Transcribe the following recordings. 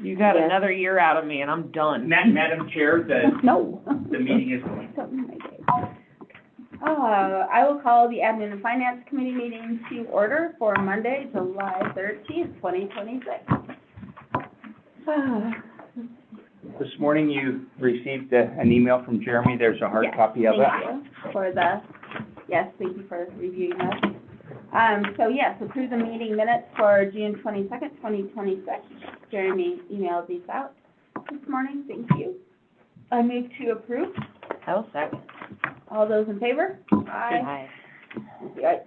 You got Yes. another year out of me and I'm done. Madam Chair, No. the meeting is going. I will call the Admin and Finance Committee meeting to order for Monday, July 13th, 2026. This morning you received an email from Jeremy. There's a hard Yes, copy of it. Thank you for reviewing that. So yes, approve the meeting minutes for June 22nd, 2026. Jeremy emailed these out this morning. Thank you. I move to approve. I'll second. All those in favor? Aye.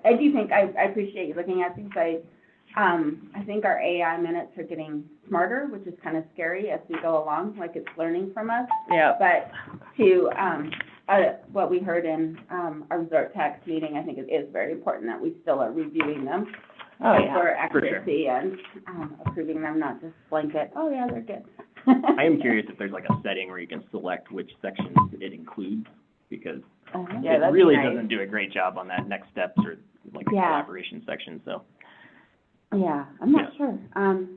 I do think, I appreciate you looking at these. I think our AI minutes are getting smarter, which is kind of scary as we go along, like it's learning from us. Yeah. But to, what we heard in, our resort tax meeting, I think it is very important that we still are reviewing them. Oh, yeah. For accuracy and, approving them, not just blanket, oh yeah, they're good. I am curious if there's like a setting where you can select which sections it includes, because Yeah, it that'd be really nice. doesn't do a great job on that next steps or like the Yeah. collaboration section, so. Yeah, I'm not sure.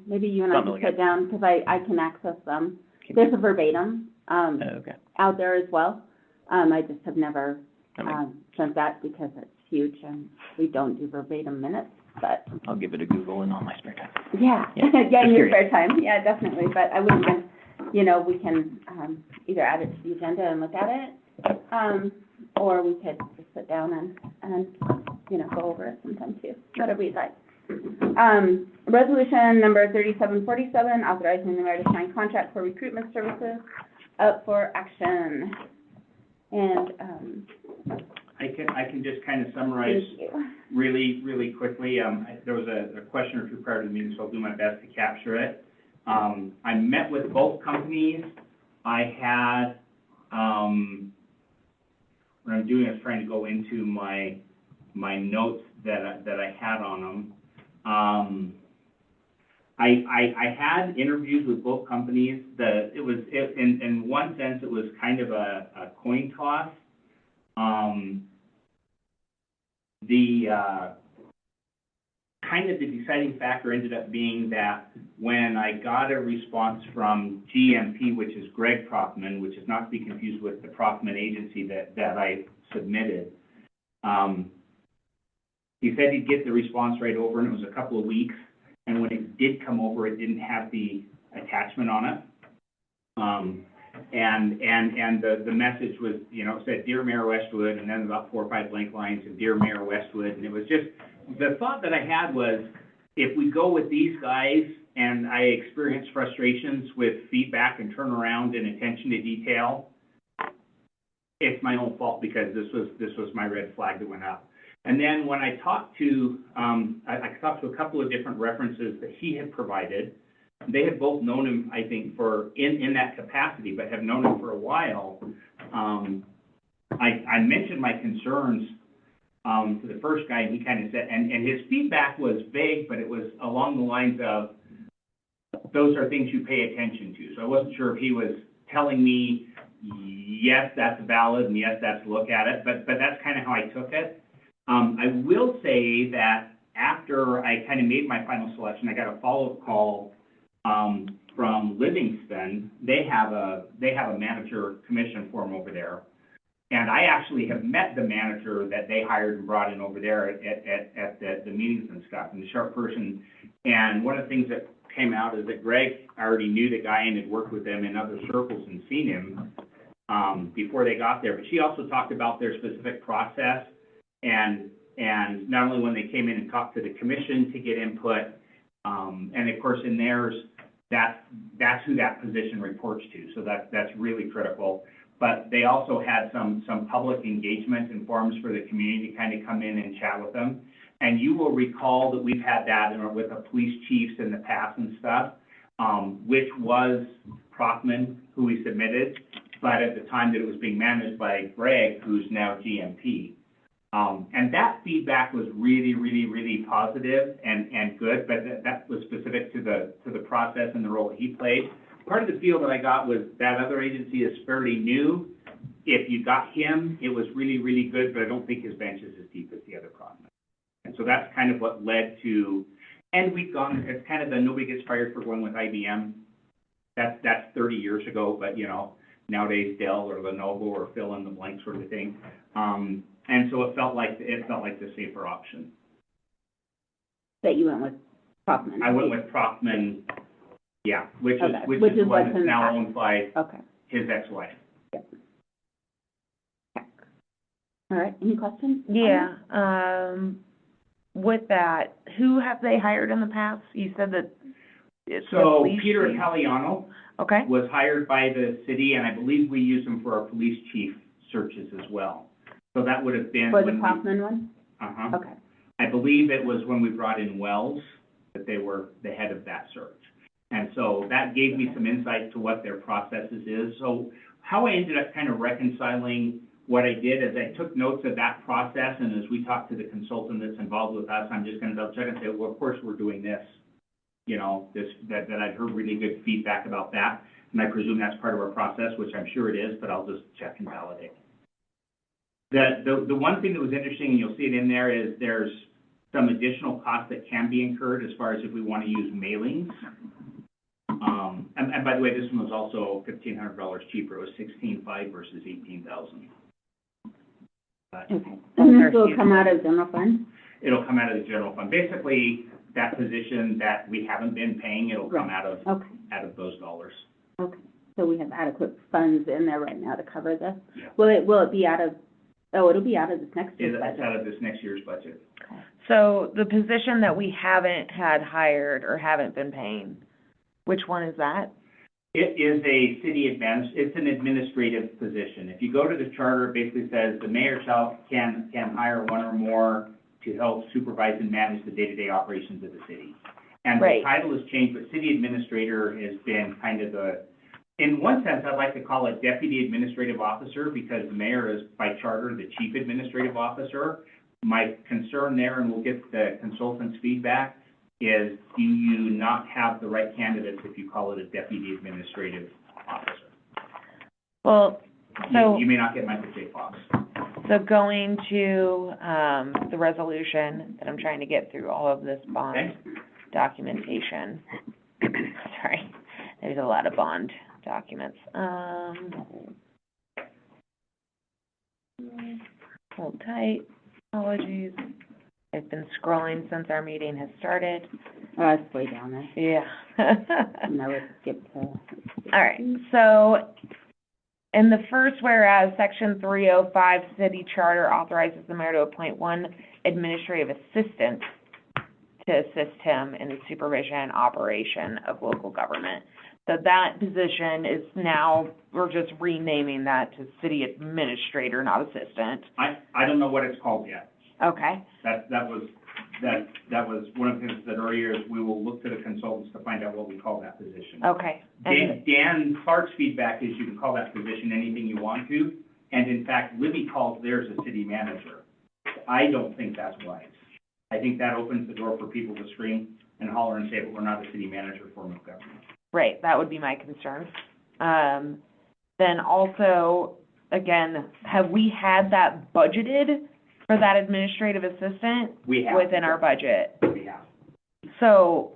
Maybe you and I Something can like sit down, because I can access them. There's a verbatim, Okay. out there as well. I just have never, I mean, sent that because it's huge and we don't do verbatim minutes, but, I'll give it a Google in all my spare time. yeah. Yeah, Yeah, in just your curious. spare time, yeah, definitely, but I wouldn't mind, we can, either add it to the agenda and look at it, or we could just sit down and, go over it sometime too, whatever you'd like. Resolution number 3747, authorizing the mayor to sign contract for recruitment services up for action. And, I can just kind of summarize thank you. really quickly. There was a question or two prior to the meeting, so I'll do my best to capture it. I met with both companies. I had, what I'm doing is trying to go into my notes that I had on them. I had interviews with both companies. In one sense, it was kind of a coin toss. Kind of the deciding factor ended up being that when I got a response from GMP, which is Greg Prothman, which is not to be confused with the Prothman agency that I submitted, he said he'd get the response right over, and it was a couple of weeks. And when it did come over, it didn't have the attachment on it. And the message was, it said, Dear Mayor Westwood, and then about 4 or 5 blank lines, and Dear Mayor Westwood. And it was just, the thought that I had was, if we go with these guys, and I experience frustrations with feedback and turnaround and attention to detail, it's my own fault, because this was my red flag that went up. And then when I talked to, I talked to a couple of different references that he had provided. They had both known him, I think, in that capacity, but have known him for a while. I mentioned my concerns to the first guy, and he kind of said, and his feedback was vague, but it was along the lines of, those are things you pay attention to. So I wasn't sure if he was telling me, yes, that's valid, and yes, that's look at it, but that's kind of how I took it. I will say that after I kind of made my final selection, I got a follow-up call from Livingston. They have a manager commission form over there, and I actually have met the manager that they hired and brought in over there at the meetings and stuff, and the sharp person. And one of the things that came out is that Greg already knew the guy and had worked with them in other circles and seen him before they got there. But she also talked about their specific process, and not only when they came in and talked to the commission to get input, and of course in theirs, that's who that position reports to. So that's really critical. But they also had some public engagement and forums for the community to kind of come in and chat with them. And you will recall that we've had that with the police chiefs in the past and stuff, which was Prothman, who we submitted, but at the time that it was being managed by Greg, who's now GMP. And that feedback was really positive and good, but that was specific to the process and the role that he played. Part of the feel that I got was that other agency is fairly new. If you got him, it was really good, but I don't think his bench is as deep as the other Prothman. And so that's kind of what led to, and we've gone, it's kind of the nobody gets fired for going with IBM. That's 30 years ago, but, you know, nowadays Dell or Lenovo or fill in the blank sort of thing. And so it felt like the safer option. That you went with Prockman? I went with Prockman, yeah, which is Okay. the Which is one what's that's in the now pack. owned by Okay. his ex-wife. All right, any questions? Yeah, with that, who have they hired in the past? You said that it's the So police Peter chief? Italiano Okay, was hired by the city, and I believe we use him for our police chief searches as well. So that would have been For the when we, Prockman one? uh-huh. Okay. I believe it was when we brought in Wells, that they were the head of that search. And so that gave me some insight to what their processes is. So how I ended up kind of reconciling what I did is I took notes of that process, and as we talked to the consultant that's involved with us, I'm just gonna double check and say, well, of course, we're doing this. You know, that I'd heard really good feedback about that, and I presume that's part of our process, which I'm sure it is, but I'll just check and validate. The one thing that was interesting, and you'll see it in there, is there's some additional costs that can be incurred as far as if we want to use mailings. And by the way, this one was also $1,500 cheaper. It was $16,500 versus $18,000. Okay. And this will come out of general fund? It'll come out of the general fund. Basically, that position that we haven't been paying, it'll come out of those dollars. Okay, so we have adequate funds in there right now to cover this? Yeah. Will it be out of, it'll be out of this next year's It's budget? out of this next year's budget. so the position that we haven't had hired or haven't been paying, which one is that? It is a it's an administrative position. If you go to the charter, it basically says the mayor can hire one or more to help supervise and manage the day-to-day operations of the city. And Right. the title has changed, but city administrator has been kind of in one sense, I'd like to call it deputy administrative officer, because the mayor is by charter the chief administrative officer. My concern there, and we'll get the consultant's feedback, is do you not have the right candidates if you call it a deputy administrative officer? Well, so. You may not get Michael J. Fox. So going to, the resolution that I'm trying to get through all of this bond Okay. documentation. Sorry, there's a lot of bond documents. Hold tight, apologies. I've been scrolling since our meeting has started. It's way down there. Yeah. And I would skip to. All right, so in the first whereas, section 305 city charter authorizes the mayor to appoint one administrative assistant to assist him in the supervision and operation of local government. So that position is now, we're just renaming that to city administrator, not assistant. I don't know what it's called yet. Okay, That was one of the things that earlier is we will look to the consultants to find out what we call that position. okay. And, Dan Clark's feedback is you can call that position anything you want to, and in fact, Libby calls theirs a city manager. I don't think that's wise. I think that opens the door for people to scream and holler and say, but we're not a city manager form of government. right, that would be my concern. Then also, again, have we had that budgeted for that administrative assistant We have. within our budget? We have. So,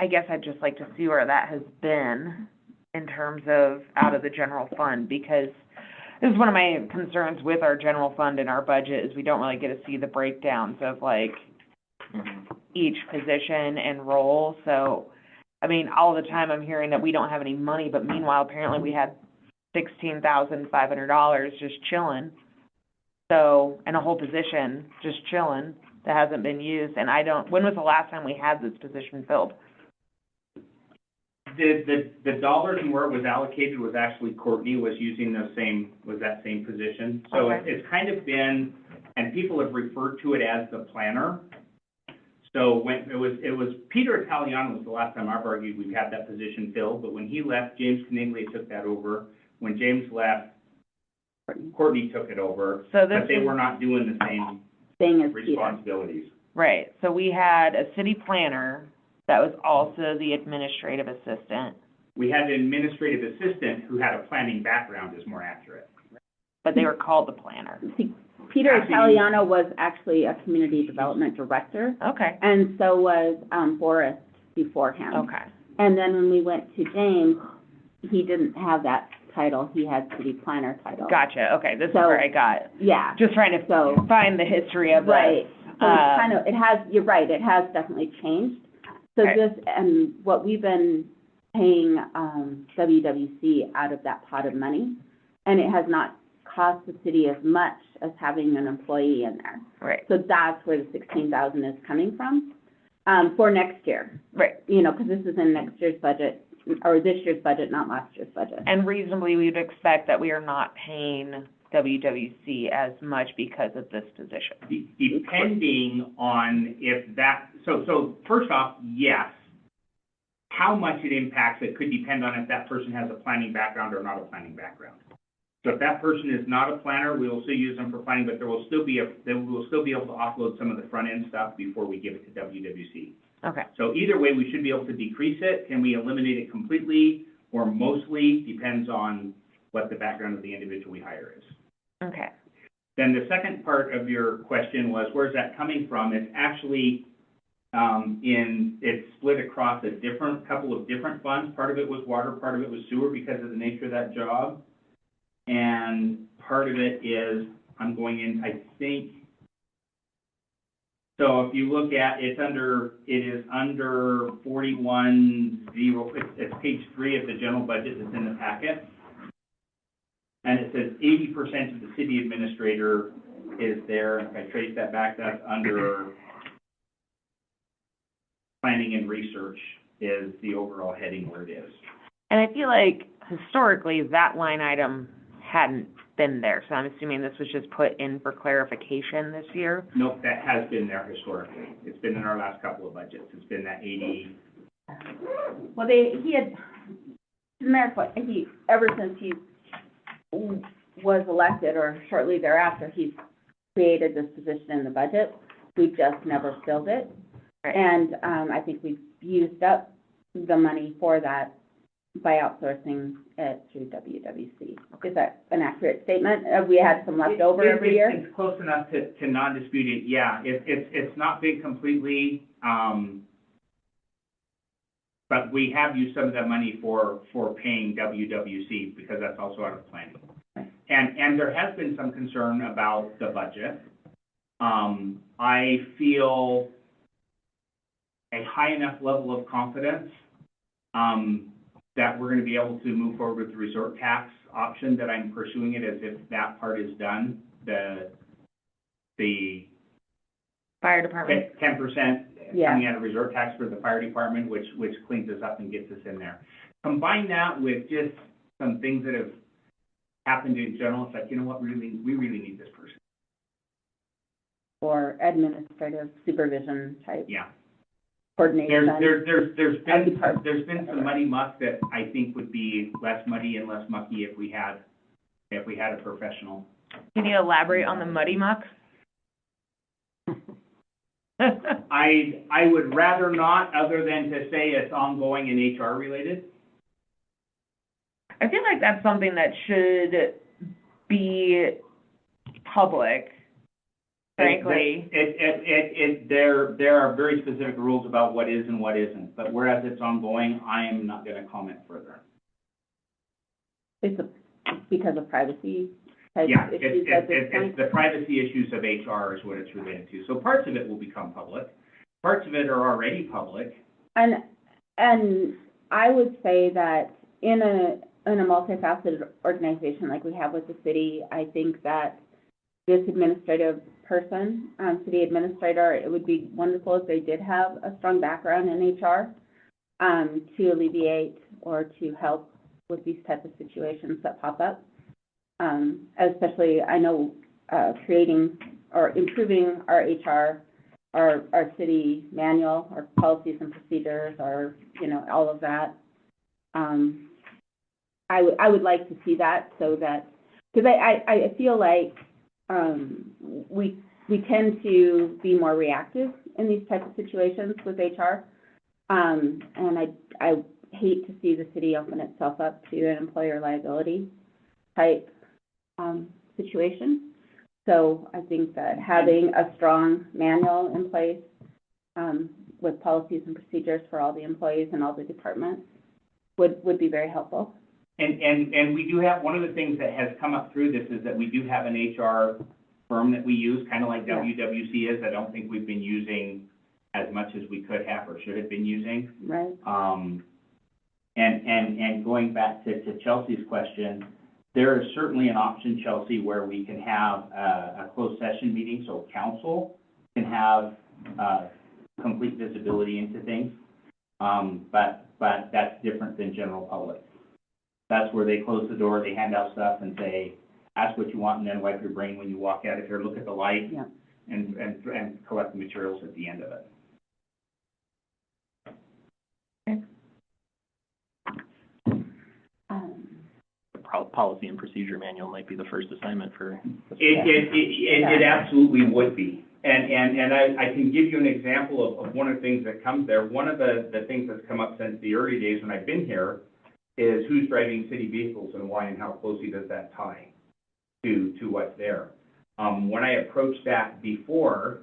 I guess I'd just like to see where that has been in terms of out of the general fund, because this is one of my concerns with our general fund and our budget, is we don't really get to see the breakdowns of like each position and role. So, I mean, all the time I'm hearing that we don't have any money, but meanwhile, apparently we had $16,500 just chilling. So, and a whole position just chilling that hasn't been used, and when was the last time we had this position filled? The dollars and where it was allocated was actually Courtney was using that same position. So Okay. it's kind of been, and people have referred to it as the planner. So when it was Peter Italiano was the last time I've argued we've had that position filled, but when he left, James Caniglia took that over. When James left, Courtney took it over, So this but they is- were not doing the same Thing as Peter. responsibilities. Right, so we had a city planner that was also the administrative assistant, We had an administrative assistant who had a planning background, is more accurate. but they were called the planner. See, Peter Actually- Italiano was actually a community development director, Okay, and so was, Boris before him. okay. And then when we went to James, he didn't have that title, he had city planner title. Gotcha, okay, this is So- where I got, Yeah, just trying to so, find the history of this. right, so it's kind of, it has, you're right, it has definitely changed. So Okay. this, and what we've been paying, WWC out of that pot of money, and it has not cost the city as much as having an employee in there. Right, So that's where the 16,000 is coming from, for next year, right. you know, because this is in next year's budget, or this year's budget, not last year's budget. And reasonably, we'd expect that we are not paying WWC as much because of this position. Depending on if that, so first off, yes. How much it impacts it could depend on if that person has a planning background or not a planning background. So if that person is not a planner, we will still use them for planning, but we will still be able to offload some of the front end stuff before we give it to WWC. Okay, So either way, we should be able to decrease it. Can we eliminate it completely or mostly? Depends on what the background of the individual we hire is. okay, Then the second part of your question was, where's that coming from? It's actually, it's split across a couple of different funds. Part of it was water, part of it was sewer because of the nature of that job. And part of it is, I'm going in, I think, so if you look at, it is under 41-0, it's page 3 of the general budget that's in the packet. And it says 80% of the city administrator is there. If I trace that back, that's under planning and research is the overall heading where it is. and I feel like historically, that line item hadn't been there, so I'm assuming this was just put in for clarification this year? Nope, that has been there historically. It's been in our last couple of budgets. It's been that 80. Well, he had, ever since he was elected, or shortly thereafter, he's created this position in the budget. We've just never filled it. Right. And, I think we've used up the money for that by outsourcing it through WWC. Is that an accurate statement? We had some left over every year? It's close enough to non-dispute it, yeah. It's not been completely, but we have used some of that money for paying WWC because that's also out of planning. And there has been some concern about the budget. I feel a high enough level of confidence, that we're gonna be able to move forward with the resort tax option, that I'm pursuing it as if that part is done. The Fire department? 10% Yeah. coming out of resort tax for the fire department, which cleans us up and gets us in there. Combine that with just some things that have happened in general, it's like, you know what, we really need this person. Or administrative supervision type Yeah. coordination? There's been some muddy muck that I think would be less muddy and less mucky if we had a professional. Can you elaborate on the muddy muck? I would rather not, other than to say it's ongoing and HR related. I feel like that's something that should be public, frankly. There are very specific rules about what is and what isn't, but whereas it's ongoing, I am not gonna comment further. It's because of privacy type Yeah, issues at this point? it's the privacy issues of HR is what it's related to. So parts of it will become public. Parts of it are already public. And I would say that in a multifaceted organization like we have with the city, I think that this administrative person, city administrator, it would be wonderful if they did have a strong background in HR, to alleviate or to help with these types of situations that pop up. Especially, I know, creating or improving our HR, our city manual, our policies and procedures, our, all of that. I would like to see that so that, because I feel like, we tend to be more reactive in these types of situations with HR. And I hate to see the city open itself up to an employer liability type, situation. So I think that having a strong manual in place, with policies and procedures for all the employees and all the departments would be very helpful. And we do have, one of the things that has come up through this is that we do have an HR firm that we use, kind of like Yeah. WWC is. I don't think we've been using as much as we could have or should have been using. Right. And going back to Chelsea's question, there is certainly an option, Chelsea, where we can have a closed session meeting, so council can have complete visibility into things. But that's different than general public. That's where they close the door, they hand out stuff and say, ask what you want, and then wipe your brain when you walk out of here, look at the light, Yeah. and collect the materials at the end of it. Policy and procedure manual might be the first assignment for. It absolutely would be. And I can give you an example of one of the things that comes there. One of the things that's come up since the early days when I've been here is who's driving city vehicles and why, and how closely does that tie to what's there. When I approached that before,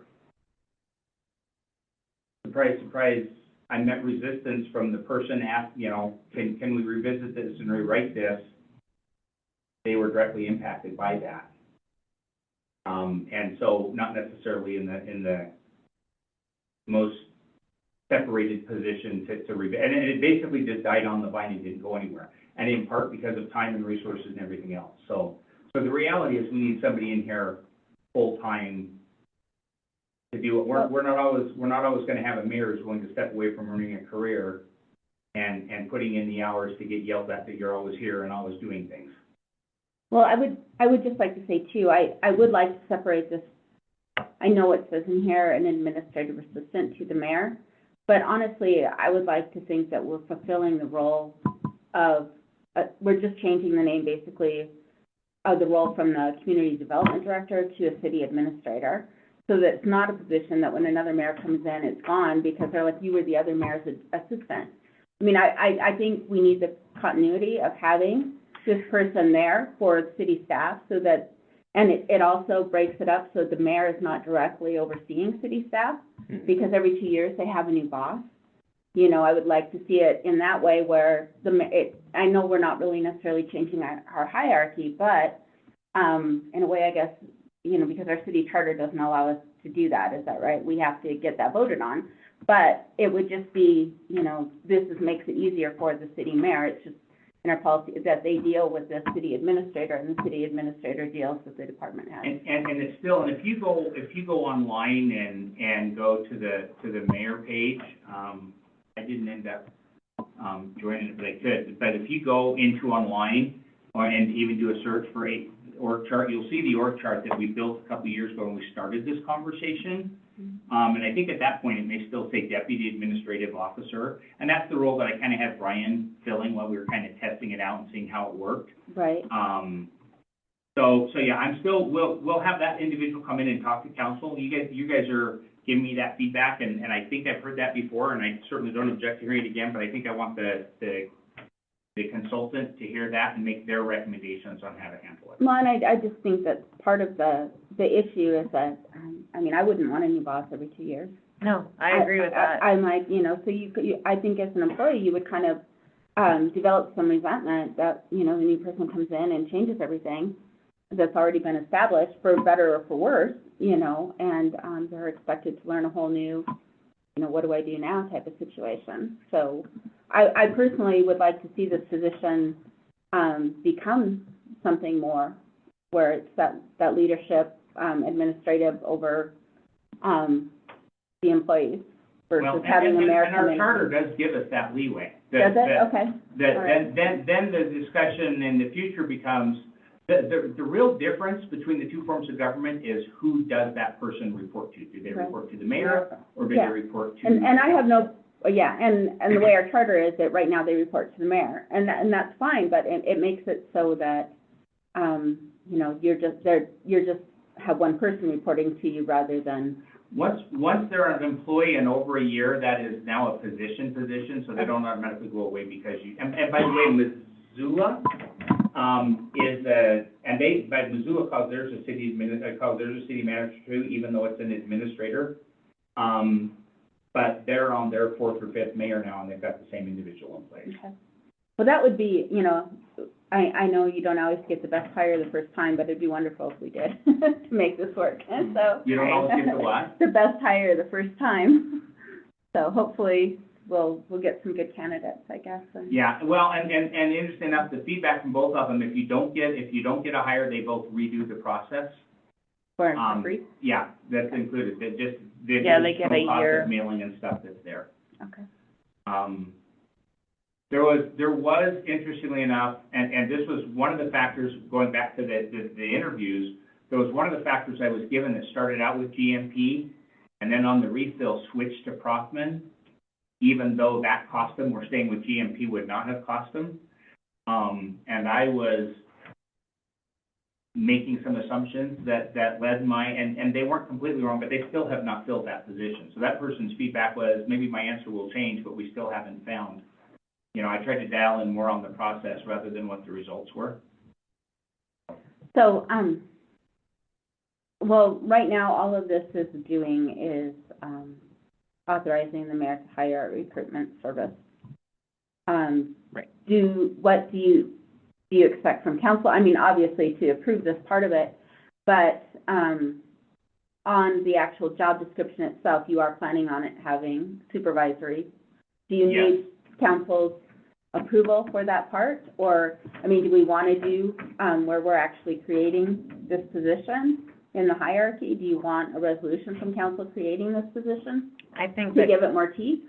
surprise, surprise, I met resistance from the person asked, can we revisit this and rewrite this? They were directly impacted by that. And so not necessarily in the most separated position to revisit. And it basically just died on the vine and didn't go anywhere. And in part because of time and resources and everything else. So the reality is we need somebody in here full-time to do it. We're not always going to have a mayor who's willing to step away from earning a career and putting in the hours to get yelled at that you're always here and always doing things. Well, I would just like to say too, I would like to separate this. I know it says in here an administrative assistant to the mayor, but honestly, I would like to think that we're fulfilling the role of, we're just changing the name basically of the role from the community development director to a city administrator, so that it's not a position that when another mayor comes in, it's gone because they're like, you were the other mayor's assistant. I mean, I think we need the continuity of having this person there for city staff so that, and it also breaks it up so the mayor is not directly overseeing city staff because every 2 years they have a new boss. I would like to see it in that way where I know we're not really necessarily changing our hierarchy, but in a way, I guess, because our city charter doesn't allow us to do that. Is that right? We have to get that voted on. But it would just be, makes it easier for the city mayor. It's just in our policy that they deal with the city administrator, and the city administrator deals with the department head. And it's still, and if you go online and go to the mayor page, I didn't end up joining it, but I could. But if you go into online and even do a search for a org chart, you'll see the org chart that we built a couple of years ago when we started this conversation. And I think at that point it may still say deputy administrative officer, and that's the role that I kind of had Brian filling while we were kind of testing it out and seeing how it worked. Right. So yeah, I'm still, we'll have that individual come in and talk to council. You guys are giving me that feedback, and I think I've heard that before, and I certainly don't object to hearing it again, but I think I want the consultant to hear that and make their recommendations on how to handle it. Well, and I just think that part of the issue is that, I wouldn't want a new boss every 2 years. No, I agree with that. I'm like, so I think as an employee, you would kind of develop some resentment that, the new person comes in and changes everything that's already been established, for better or for worse, and they're expected to learn a whole new, what do I do now type of situation. So I personally would like to see this position become something more where it's that leadership, administrative over the employees versus having a mayor come in. And our charter does give us that leeway. Does it? Okay. Then the discussion in the future becomes, the real difference between the two forms of government is who does that person report to? Do they report to the mayor, or do they report to? And I have no, and the way our charter is that right now they report to the mayor, and that's fine, but it makes it so that, you're just have one person reporting to you rather than. Once they're an employee and over a year, that is now a position, so they don't automatically go away because you, and by the way, Missoula, but Missoula calls theirs a city manager too, even though it's an administrator. but they're on their fourth or fifth mayor now, and they've got the same individual in place. Okay. Well, that would be, you know, I know you don't always get the best hire the first time, but it'd be wonderful if we did to make this work, and so. You don't always get the what? The best hire the first time. So hopefully, we'll get some good candidates, I guess, and. Yeah, well, and interesting enough, the feedback from both of them, if you don't get a hire, they both redo the process. For free? Yeah, that's included, they get a year. of mailing and stuff that's there. Okay. There was interestingly enough, and this was one of the factors, going back to the interviews, there was one of the factors I was given that started out with GMP, and then on the refill switched to Prothman, even though that cost them, we're staying with GMP would not have cost them. And I was making some assumptions that led and they weren't completely wrong, but they still have not filled that position. So that person's feedback was, maybe my answer will change, but we still haven't found. You know, I tried to dial in more on the process rather than what the results were. So, well, right now, all of this is doing is, authorizing the mayor to hire a recruitment service. Right. What do you expect from council? I mean, obviously to approve this part of it, but, on the actual job description itself, you are planning on it having supervisory. Do you Yes. need council's approval for that part? Or, I mean, do we want to do, where we're actually creating this position in the hierarchy? Do you want a resolution from council creating this position I think to that, give it more teeth?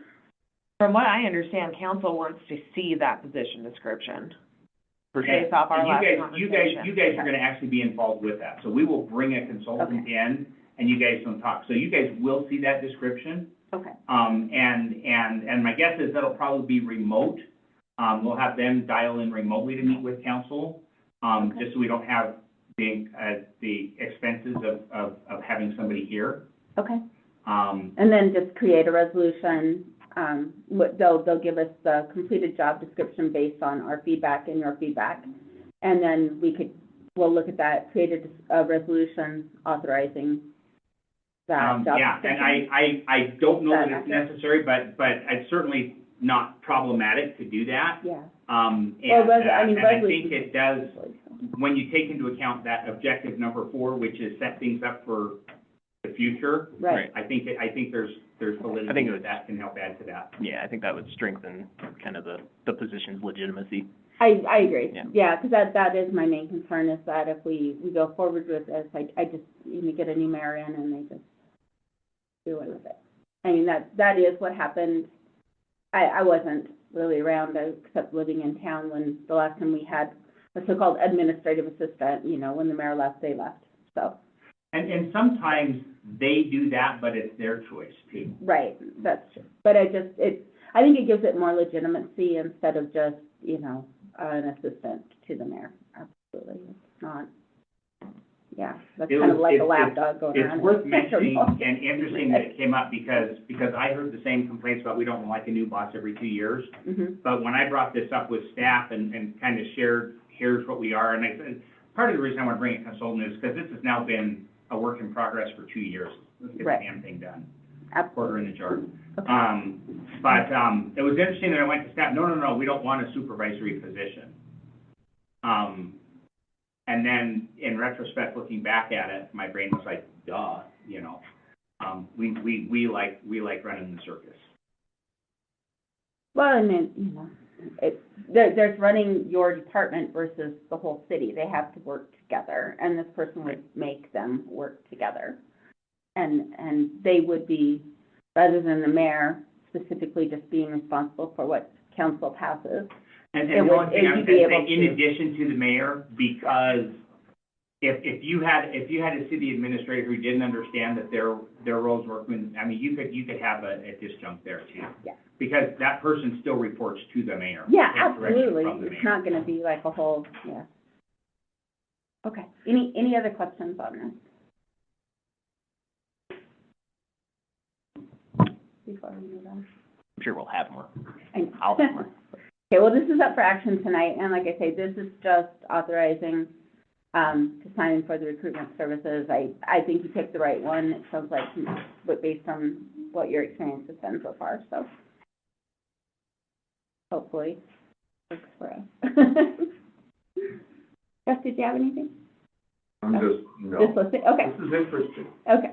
from what I understand, council wants to see that position description. Based off our And last you conversation. guys are gonna actually be involved with that. So we will bring a consultant in, and you guys don't talk. So you guys will see that description. Okay, And my guess is that'll probably be remote. We'll have them dial in remotely to meet with council, just so we don't have the expenses of having somebody here. okay. Um, And then just create a resolution, they'll give us the completed job description based on our feedback and your feedback. And then we'll look at that, create a resolution authorizing that job yeah, description. and I don't know that it's That- necessary, but it's certainly not problematic to do that. Yeah. And Well, I think resolution- it does, when you take into account that objective number 4, which is set things up for the future, Right, I think there's I validity think it that was- that can help add to that. Yeah, I think that would strengthen kind of the position's legitimacy. I agree, Yeah. yeah, because that is my main concern, is that if we go forward with this, I just, you get a new mayor in and they just do away with it. I mean, that is what happened. I wasn't really around, except living in town, when the last time we had a so-called administrative assistant, you know, when the mayor left, they left, so. And sometimes they do that, but it's their choice too. Right, that's true, but I think it gives it more legitimacy instead of just, you know, an assistant to the mayor, absolutely, it's not, yeah, that's kind of like a lapdog going around. It's worth mentioning and interesting that it came up because I heard the same complaints about we don't like a new boss every 2 years. Mm-hmm, But when I brought this up with staff and kind of shared, here's what we are, and I said, part of the reason I want to bring a consultant is because this has now been a work in progress for 2 years. Let's get the Right. damn thing done. absolutely. Quarter in the jar. Okay. But it was interesting that I went to staff, no, we don't want a supervisory position. And then in retrospect, looking back at it, my brain was like, duh, you know. We like running the circus. Well, and then, you know, there's running your department versus the whole city, they have to work together, and this person would make them work together. And they would be, rather than the mayor specifically just being responsible for what council passes. And It the would- only thing it'd I'm be saying, able in to- addition to the mayor, because if you had a city administrator who didn't understand that their roles work, I mean, you could have a disjunct there too. Yeah. Because that person still reports to the mayor. Yeah, Takes direction absolutely, from the it's mayor. not gonna be like a whole, yeah. Okay, any other questions on this? Before we move on? I'm sure we'll have more. I'll have more. Okay, well, this is up for action tonight, and like I say, this is just authorizing, to sign for the recruitment services. I think you picked the right one, it sounds like, but based on what your experience has been so far, so hopefully works for us. Jeff, did you have anything? I'm just, no. Just listening, okay, This is interesting. okay.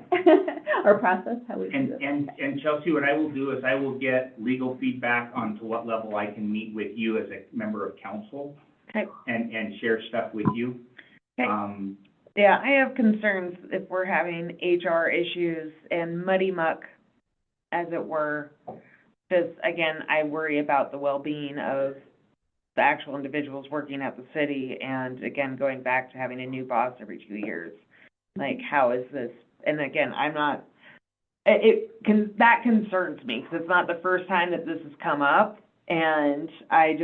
Our process, how we do And, this. and Chelsea, what I will do is I will get legal feedback on to what level I can meet with you as a member of council. Okay. And share stuff with you. Okay. Yeah, I have concerns if we're having HR issues and muddy muck, as it were. Because, again, I worry about the well-being of the actual individuals working at the city, and again, going back to having a new boss every 2 years. Like, how is this? And again, I'm not, that concerns me, because it's not the first time that this has come up, and I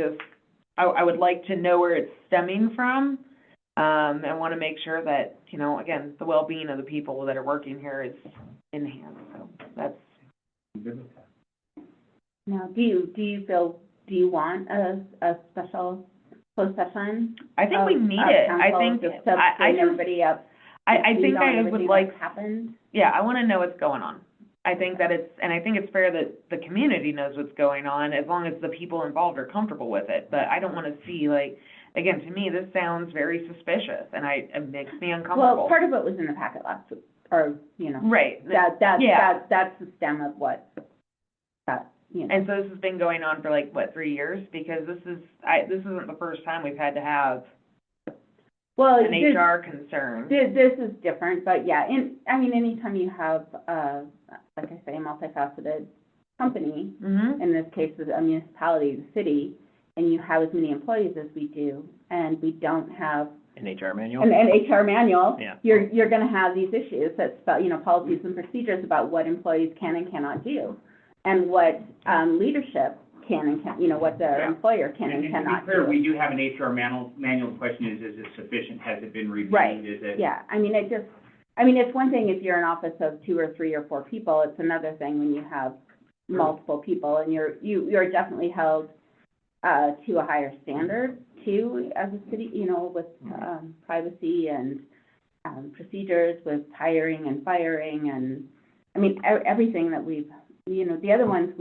would like to know where it's stemming from, and want to make sure that, you know, again, the well-being of the people that are working here is in hand, so that's. Now, do you want a special closed session? I think we need it. I think, Just to I bring just, everybody up. I think I would everything like, that's happened. yeah, I want to know what's going on. I think that and I think it's fair that the community knows what's going on, as long as the people involved are comfortable with it. But I don't want to see, like, again, to me, this sounds very suspicious, and it makes me uncomfortable. Well, part of it was in the packet last week, or, you know. Right. That's the stem of what, you know. And so this has been going on for, like, what, 3 years? Because this isn't the first time we've had to have Well, an HR concern. This is different, but yeah, anytime you have, like I say, a multifaceted company, Mm-hmm. in this case, a municipality, the city, and you have as many employees as we do, and we don't have An HR manual? an HR manual, Yeah. you're gonna have these issues that's about, you know, policies and procedures about what employees can and cannot do, and what, leadership can and can, you know, what the employer can and And cannot to be clear, do. we do have an HR manual. The question is it sufficient? Has it been reviewed? Right. Is it? Yeah, it's one thing if you're an office of 2 or 3 or 4 people, it's another thing when you have multiple people, and you're definitely held, to a higher standard too, as a city, you know, with, privacy and, procedures with hiring and firing and, everything that we've, you know, the other ones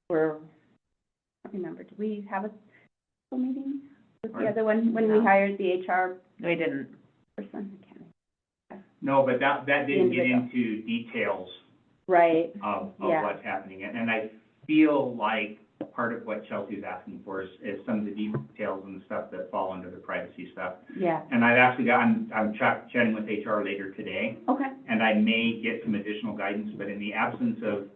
I don't remember, did we have a full meeting with the other one, when we No. hired the HR No, we didn't. person? I can't No, but that didn't get Individual. into details Right, of Yeah. what's happening. And I feel like part of what Chelsea's asking for is some of the details and the stuff that fall under the privacy stuff. yeah, And I've actually I'm chatting with HR later today, okay, and I may get some additional guidance, but in the absence of,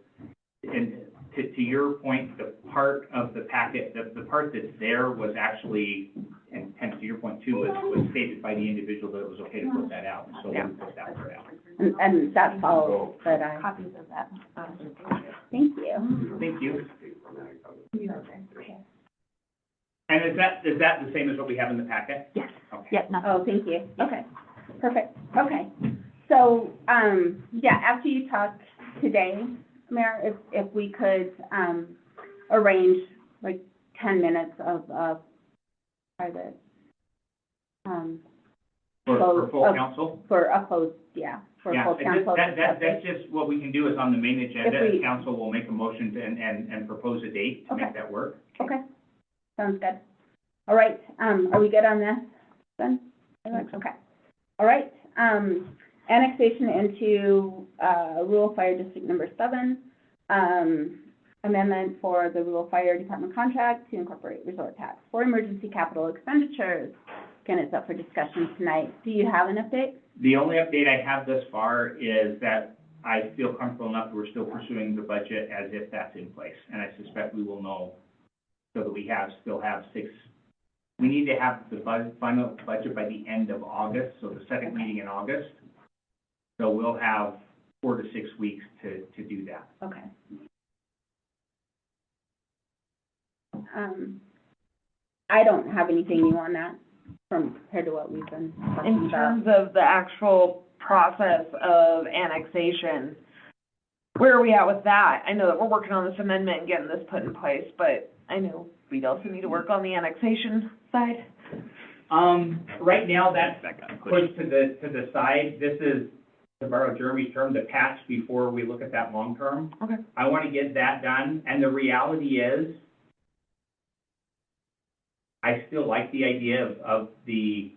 and to your point, the part of the packet, the part that's there was actually, and to your point too, was stated by the individual that it was okay to put that out, so Yeah. we'll put that part out. and that's all that I. Copies of that. Thank you. Thank you. And is that the same as what we have in the packet? Yes. Okay. Yep, oh, thank you, okay, perfect, okay. So, after you talk today, Mayor, if we could, arrange like 10 minutes of, private, For full Of- council? for a closed, for Yeah, full and council. that's just what we can do is on the main agenda, If we- council will make a motion to, and propose a date to Okay. make that work. Okay, sounds good. All right, are we good on this then? Okay. All right, annexation into, rural fire district number 7, amendment for the rural fire department contract to incorporate resort tax for emergency capital expenditures. Again, it's up for discussion tonight. Do you have an update? The only update I have thus far is that I feel comfortable enough that we're still pursuing the budget as if that's in place. And I suspect we will know, so that we still have 6, we need to have the final budget by the end of August, so the second meeting in August. So we'll have 4 to 6 weeks to do that. Okay. I don't have anything new on that compared to what we've been talking In about. terms of the actual process of annexation, where are we at with that? I know that we're working on this amendment and getting this put in place, but I know we'd also need to work on the annexation side. Right now, that's That got pushed. pushed to the side. This is to borrow Jeremy's term, the patch before we look at that long term. Okay. I want to get that done, and the reality is, I still like the idea of the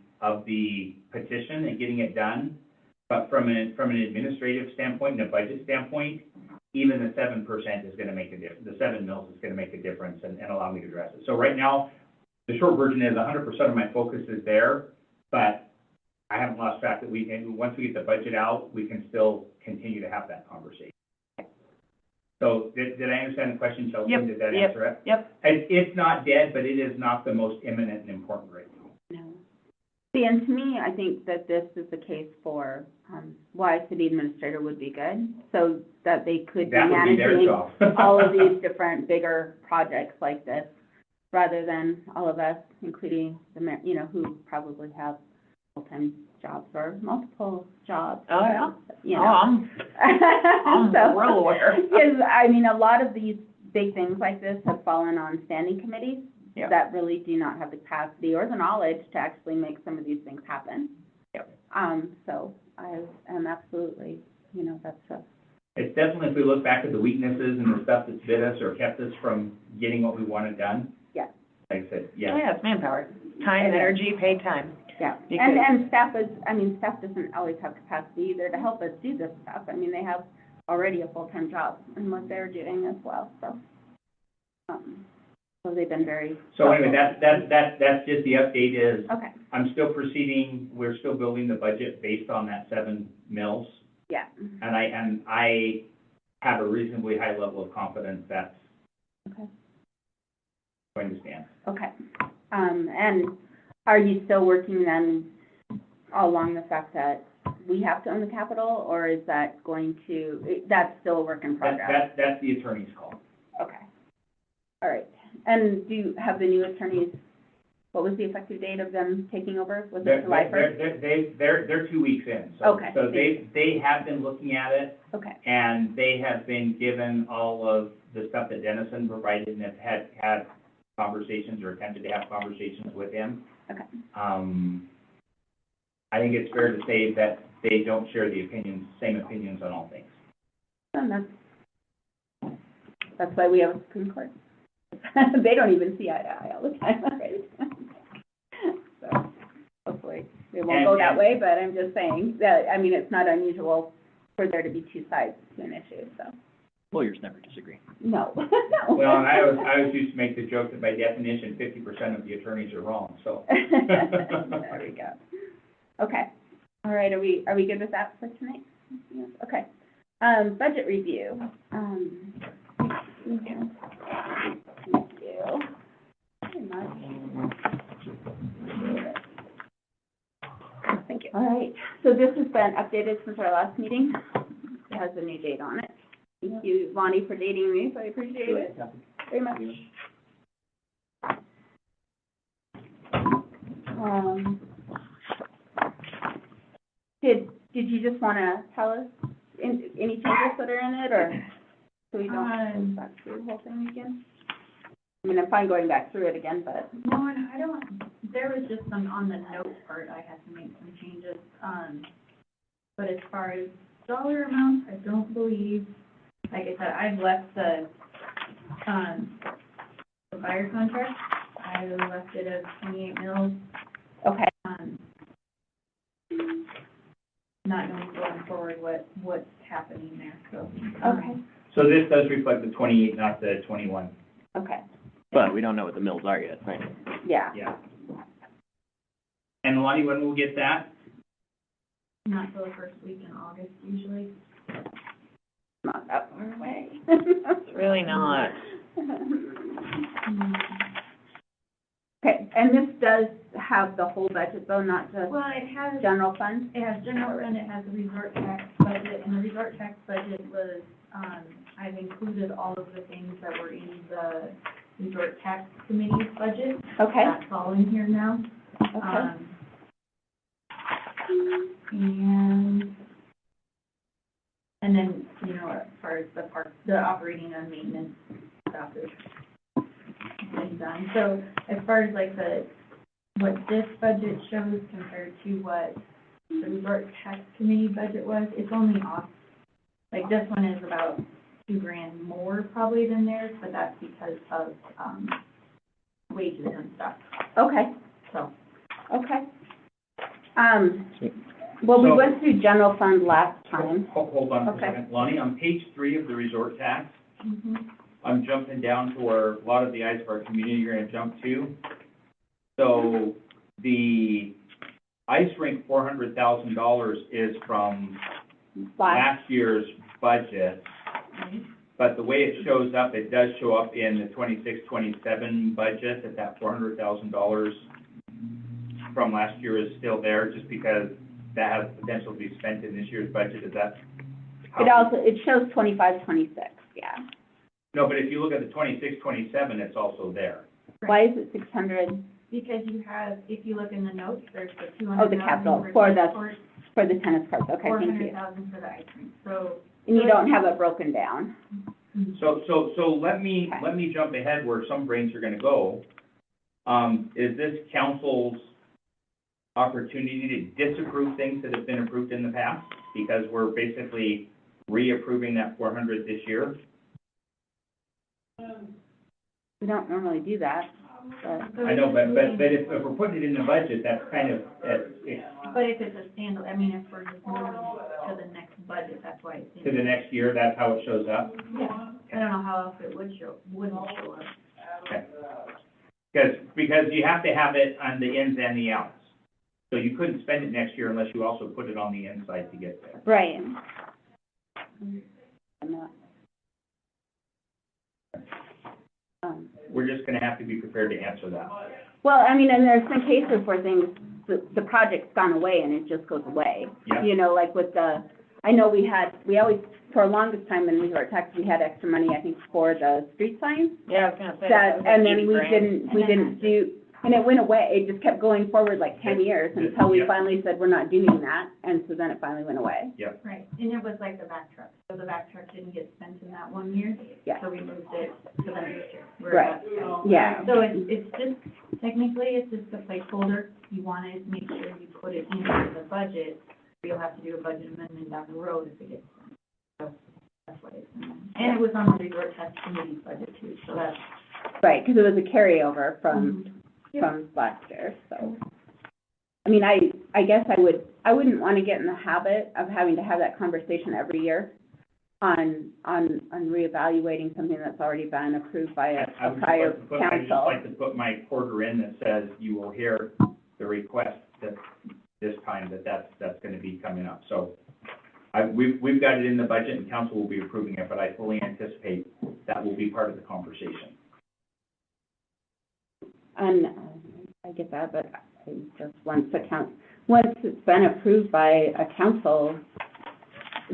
petition and getting it done, but from an administrative standpoint and a budget standpoint, even the 7% is going to make a difference. The 7 mils is going to make a difference and allow me to address it. So right now, the short version is 100% of my focus is there, but I haven't lost track that once we get the budget out, we can still continue to have that conversation. So did I understand the question, Chelsea? Yep, Did that yep, answer it? Yep. It's not dead, but it is not the most imminent and important right now. No. See, and to me, I think that this is the case for, why a city administrator would be good, so that they could be That would be their managing job. all of these different bigger projects like this, rather than all of us, including the mayor, you know, who probably have full-time jobs or multiple jobs. Oh, yeah? You Oh, know. I'm So, well aware. because, I mean, a lot of these big things like this have fallen on standing committees Yeah. that really do not have the capacity or the knowledge to actually make some of these things happen. Yep. So I am absolutely, you know, that's It's definitely, if we look back at the weaknesses and the stuff that's bit us or kept us from getting what we wanted done. Yeah. Like I said, Oh, yeah. yeah, it's manpower. Time, It is. energy, paid time. yeah. Because- And staff is, I mean, staff doesn't always have capacity either to help us do this stuff. I mean, they have already a full-time job in what they're doing as well, so. So they've been very. So anyway, helpful. that's just the update is, Okay, I'm still proceeding, we're still building the budget based on that 7 mils. yeah, And I have a reasonably high level of confidence that's okay, going to stand. okay. And are you still working then along the fact that we have to own the capital, or is that going to, that's still a work in progress? That's the attorney's call. Okay. All right. And do you have the new attorneys, what was the effective date of them taking over? Was it July 1st? They're 2 weeks in. So- Okay. So they have been looking at it, Okay, and they have been given all of the stuff that Dennison provided and have had conversations or attempted to have conversations with him. okay. I think it's fair to say that they don't share the same opinions on all things. And that's why we have a Supreme Court. They don't even see eye to eye all the time, right? So hopefully it won't go that way, but I'm just saying that, I mean, it's not unusual for there to be two sides to an issue, so, Lawyers never disagree. no, no. Well, and I always used to make the joke that by definition, 50% of the attorneys are wrong, so. There we go. Okay. All right, are we good with that for tonight? Yes, okay. Budget review. Thank you. Very much. Thank you. All right, so this has been updated since our last meeting. It has a new date on it. Thank you, Lonnie, for dating me, so I appreciate it very much. Did you just want to tell us any changes that are in it, or so we don't go back through the whole thing again? I mean, I'm fine going back through it again, but. No, and I don't, there was just some, on the note part, I had to make some changes, but as far as dollar amounts, I don't believe, like I said, I've left the fire contract, I left it as 28 mils, Okay, not knowing going forward what's happening there, so. okay, So this does reflect the 28, not the 21. okay, But we don't know what the mills are yet, right? yeah. Yeah. And Lonnie, when we'll get that? Not till the first week in August usually. Not that far away. It's really not. Okay, and this does have the whole budget though, not just Well, it has, general fund? it has general fund, it has a resort tax budget, and the resort tax budget was, I've included all of the things that were in the resort tax committee's budget. Okay, That's all in here now. okay, And then, you know, as far as the operating and maintenance stuff is been done. So as far as like what this budget shows compared to what the resort tax committee budget was, it's only off. Like, this one is about $2,000 more probably than theirs, but that's because of, wages and stuff, Okay, so. okay. Well, we So- went through general fund last time. Hold on for a Okay. second. Lonnie, on page 3 of the resort tax, I'm jumping down to where a lot of the eyes of our community are gonna jump to. So the ice rink, $400,000 is from last year's budget. But the way it shows up, it does show up in the 26-27 budget, that $400,000 from last year is still there, just because that has potential to be spent in this year's budget. Is that how? It shows 25, 26, yeah. No, but if you look at the 26-27, it's also there. Why is it 600 Because you have, if you look in the notes, there's the 200,000. Oh, the capital, for the- court, for the tennis courts? Okay, thank you. 400,000 for the ice rink, so. And you don't have it broken down? So let me jump ahead where some brains are gonna go. Is this council's opportunity to disapprove things that have been approved in the past? Because we're basically reapproving that 400 this year? We don't normally do that, but, I know, but if we're putting it in the budget, that's kind of, But if it's a standalone, I mean, if we're just moving to the next budget, that's why it's in. to the next year, that's how it shows up? Yeah, I don't know how else it wouldn't show up. Okay. Because you have to have it on the ins and the outs. So you couldn't spend it next year unless you also put it on the inside to get there. right. I'm not. We're just gonna have to be prepared to answer that. Well, I mean, and there's been cases where things, the project's gone away and it just goes away. Yeah. You know, like with I know we always, for the longest time in resort tax, we had extra money, I think, for the street signs. Yeah, I was gonna say. That, was and like then we 80 grand. didn't do, and it went away, it just kept going forward like 10 years until we Yeah. finally said, we're not doing that, and so then it finally went away. Right, and it was like the back truck, so the back truck didn't get spent in that 1 year. Yeah. So we moved it to the next year. Right. Yeah. So it's just, technically, it's just a placeholder. You want to make sure you put it into the budget, or you'll have to do a budget amendment down the road if it gets spent. So that's what it's, and it was on the resort tax committee's budget too, so that's. Right, because it was a carryover from last year, so. I mean, I guess I wouldn't want to get in the habit of having to have that conversation every year on reevaluating something that's already been approved by a prior I'd just council. like to put my quarter in that says you will hear the request that this time that's gonna be coming up. So we've got it in the budget and council will be approving it, but I fully anticipate that will be part of the conversation. And I get that, but I just once it's been approved by a council,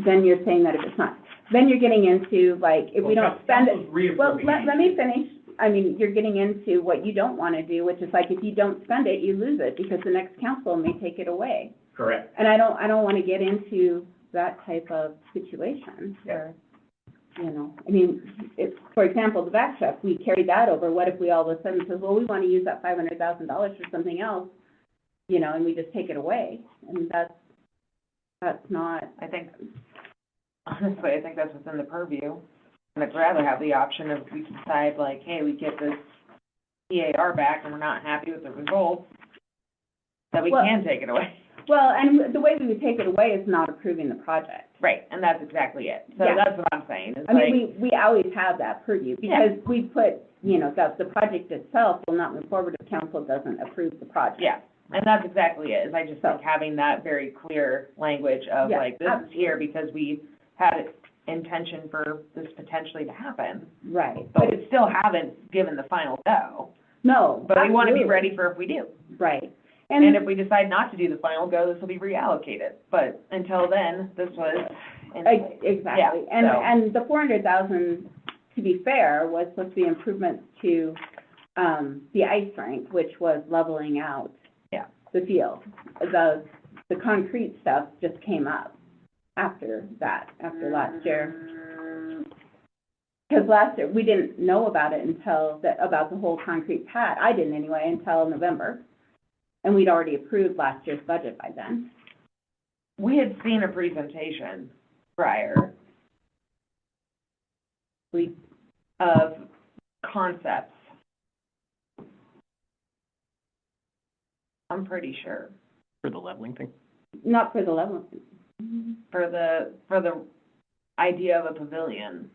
then you're saying that if it's not, then you're getting into like, if we don't spend it. Council's reapproving Well, it. let me finish. I mean, you're getting into what you don't want to do, which is like, if you don't spend it, you lose it, because the next council may take it away. Correct. And I don't want to get into that type of situation Yeah. where, you know, I mean, if, for example, the back truck, we carried that over. What if we all of a sudden says, well, we want to use that $500,000 for something else, you know, and we just take it away? And that's not, I think, honestly, I think that's within the purview. And I'd rather have the option of, we decide like, hey, we get this EAR back and we're not happy with the results, that we Well- can take it away. well, and the way we would take it away is not approving the project. Right, and that's exactly it. So Yeah. that's what I'm saying, is I like, mean, we always have that purview, because we put, you know, the project itself will not move forward if council doesn't approve the project. yeah, and that's exactly it, is I just think So- having that very clear language of Yeah, like, this is here because we had intention for this potentially to happen, Right. but we still haven't given the final go. No. But we want to be absolutely. ready for if we do. Right. And if we decide not to do the final go, this will be reallocated. But until then, this was. Exactly. Yeah, And the 400,000, to be fair, was supposed to be improvements to, the ice rink, which was leveling out Yeah. the field. The concrete stuff just came up after that, after last year. Because last year, we didn't know about it about the whole concrete pad. I didn't anyway, until November. And we'd already approved last year's budget by then. we had seen a presentation prior of concepts. I'm pretty sure, For the leveling thing? Not for the level. for the idea of a pavilion.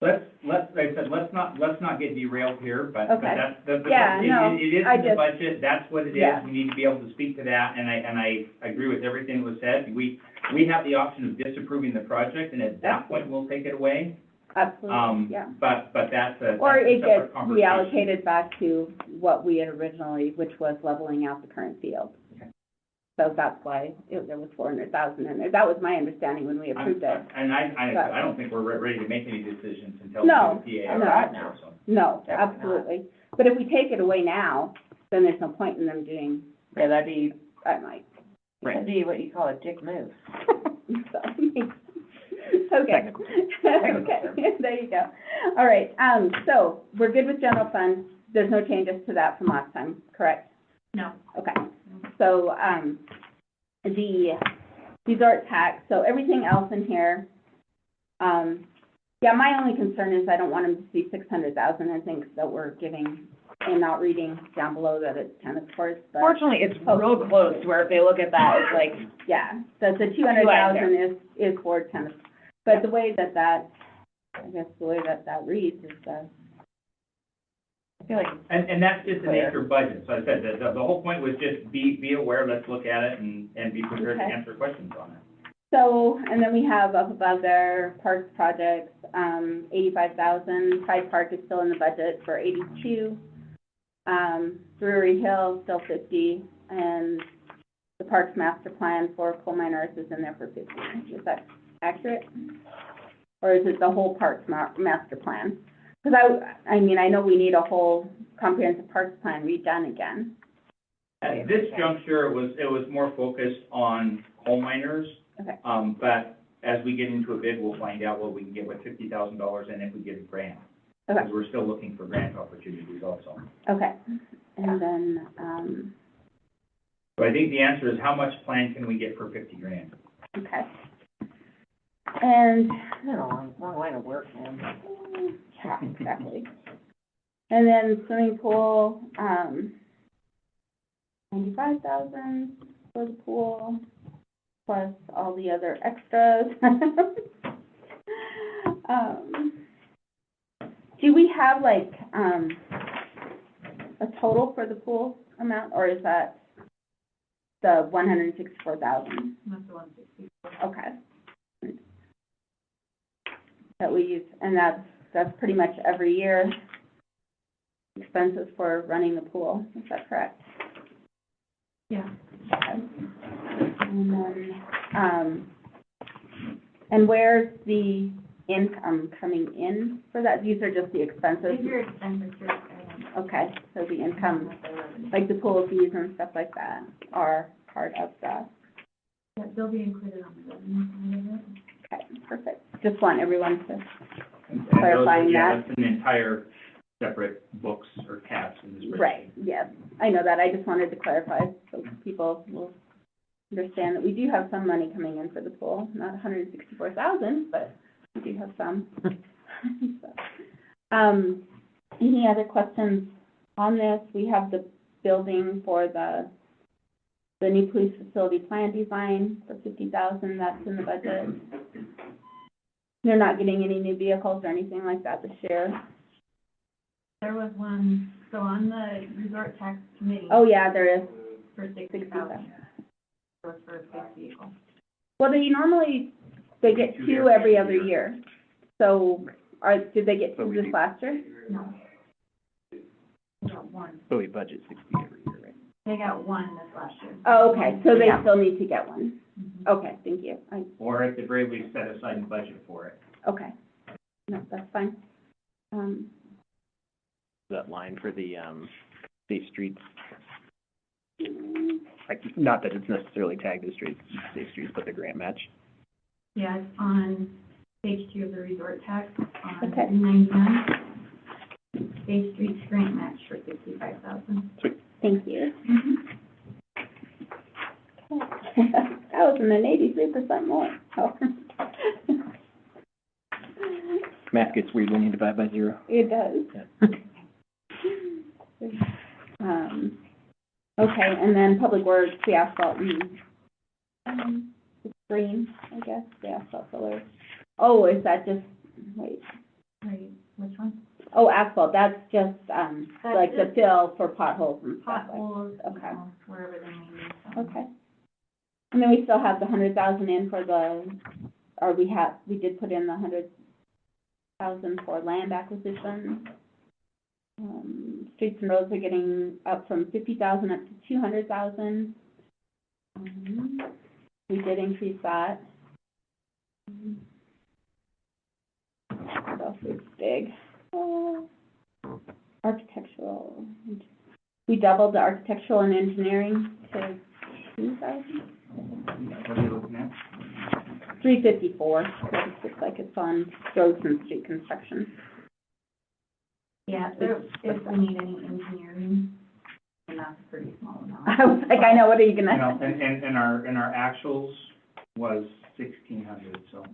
Like I said, let's not get derailed here, but Okay. that's, the Yeah, no, it is I in the just- budget, that's what it is. Yeah. We need to be able to speak to that, and I agree with everything that was said. We have the option of disapproving the project, and at that point, we'll take it away. Absolutely, yeah. But that's a Or it separate gets conversation. reallocated back to what we had originally, which was leveling out the current field. Okay. So that's why there was 400,000 in there. That was my understanding when we approved it. And I don't think we're ready to make any decisions until we No, do the PA. no. So. No, Definitely not. absolutely. But if we take it away now, then there's no point in them doing, Yeah, that'd be what you call a dick move. so. Okay. Technical. Okay, there you go. All right, so we're good with general fund. There's no changes to that from last time, correct? No. Okay. So, the resort tax, so everything else in here, yeah, my only concern is I don't want them to see 600,000 and think that we're giving and not reading down below that it's tennis courts, but. Fortunately, it's real close to where if they look at that, it's like, Yeah, the 200,000 is for tennis, but the way that I guess the way that reads is, I feel like, And that's just the Clear. nature of budget. So I said, the whole point was just be aware, let's look at it and be prepared to Okay. answer questions on it. so, and then we have up above there, parks projects, 85,000, Pride Park is still in the budget for 82. Brewery Hill, still 50, and the Parks Master Plan for coal miners is in there for 50. Is that accurate? Or is it the whole Parks Master Plan? Because I mean, I know we need a whole comprehensive parks plan redone again. At this juncture, it was more focused on coal miners. Okay. But as we get into a bid, we'll find out what we can get with $50,000 and if we get a grant. Okay. Because we're still looking for grant opportunities also. Okay, and then, So I think the answer is how much plan can we get for $50,000? okay. And, long line of work, man. yeah, exactly. And then swimming pool, 95,000 for the pool, plus all the other extras. Do we have like, a total for the pool amount, or is that the 164,000? That's the 160. Okay. That we use, and that's pretty much every year expenses for running the pool, is that correct? Yeah. And then, and where's the income coming in for that? These are just the expenses? If your expenditures, Okay, so the income, like the pool fees and stuff like that are part of that. yeah, they'll be included on the revenue side of it. Okay, perfect. Just want everyone to, And those Clarifying yeah, that. that's an entire separate books or tabs in this spreadsheet. right, yes. I know that. I just wanted to clarify so people will understand that we do have some money coming in for the pool. Not 164,000, but we do have some. So, any other questions on this? We have the building for the new police facility plan design for 50,000, that's in the budget. They're not getting any new vehicles or anything like that this year. There was one, so on the resort tax committee. Oh, yeah, there is. For 60,000. It was for a police vehicle. Well, they get two every other year. So, did they get two this last year? No. They got one. So we budget 60 every year, right? They got one this last year. Oh, okay, so they Yeah. still need to get one. Mhm. Okay, thank you. Or at the very least, set aside and budget for it. Okay. No, that's fine. That line for the, safe streets, like, not that it's necessarily tagged as safe streets, but the grant match. Yeah, it's on page 2 of the resort tax, on Okay. 399. Bay Street's grant match for 65,000. Thank you. Mm-hmm. $1,083% more. Oh. Math gets weird when you divide by zero. It does. Okay, and then Public Works, the asphalt and, the green, I guess, the asphalt filler. Oh, is that just, wait, Right, which one? oh, asphalt, that's just, like the just fill for potholes and stuff like. Potholes, Okay. wherever they may be, so. Okay. And then we still have the 100,000 in for the, or we did put in the 100,000 for land acquisition. Streets and roads are getting up from 50,000 up to 200,000. We did increase that. What else is big? Architectural. We doubled the architectural and engineering to 2,000. What are you looking at? 354. That looks like it's on roads and street construction. Yeah, so if we need any engineering, then that's a pretty small amount. I was like, I know, what are you You know, gonna? and our actuals was 1,600, so.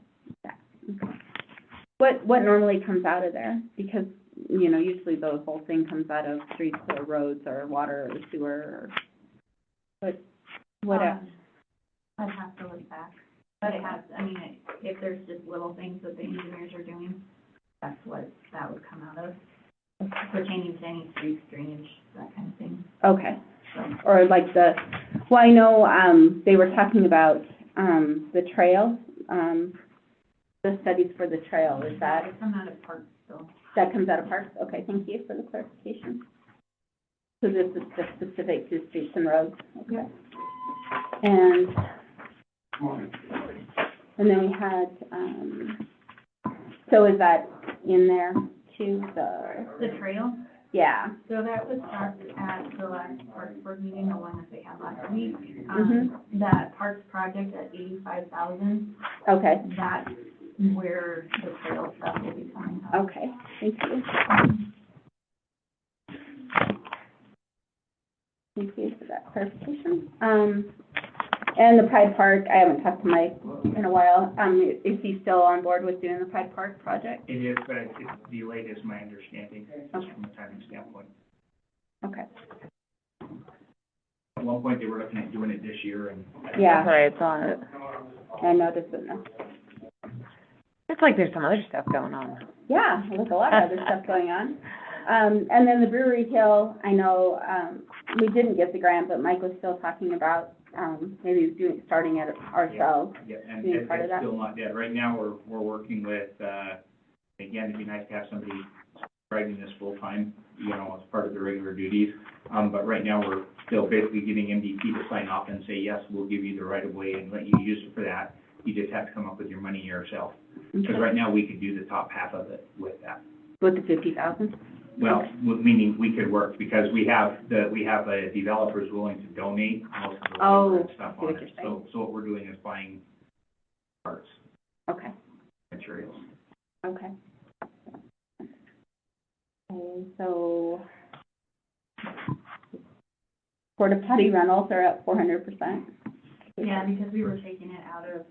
What normally comes out of there? Because, you know, usually the whole thing comes out of streets or roads or water or sewer or, what else? I'd have to look back, but it has, I mean, if there's just little things that the engineers are doing, that's what that would come out of, pertaining to any streets, drainage, that kind of thing, Okay. so. Or like well, I know, they were talking about, the trail, the studies for the trail, is that, It come out of parks, so. that comes out of parks? Okay, thank you for the clarification. So this is just specific to streets and roads? Okay. And then we had, so is that in there too, The trail, yeah, so that was talked at the last parks board meeting, the one that they had last week. That parks project at 85,000, okay, that's where the trail stuff will be coming up. okay, thank you. Thank you for that clarification. And the Pride Park, I haven't talked to Mike in a while, is he still on board with doing the Pride Park project? It is, but it's delayed is my understanding, just from a timing standpoint. Okay, At one point, they were looking at doing it this year, and yeah, That's what I thought. I noticed it now. It's like there's some other stuff going on. Yeah, there's a lot of other stuff going on. And then the Brewery Hill, I know, we didn't get the grant, but Mike was still talking about, maybe starting it ourselves. yeah, and Being it's part of that. still not dead. Right now, we're working with, again, it'd be nice to have somebody driving this full-time, you know, as part of their regular duties. But right now, we're still basically getting MDT to sign off and say, yes, we'll give you the right-of-way and let you use it for that. You just have to come up with your money yourself. Because right now, we could do the top half of it with that. With the 50,000? Well, meaning we could work, because we have developers willing to donate most of the labor and stuff I see on what it. you're saying. So what we're doing is buying parts, Okay, materials. okay. Okay, so porta potty rentals are up 400%. Yeah, because we were taking it out of,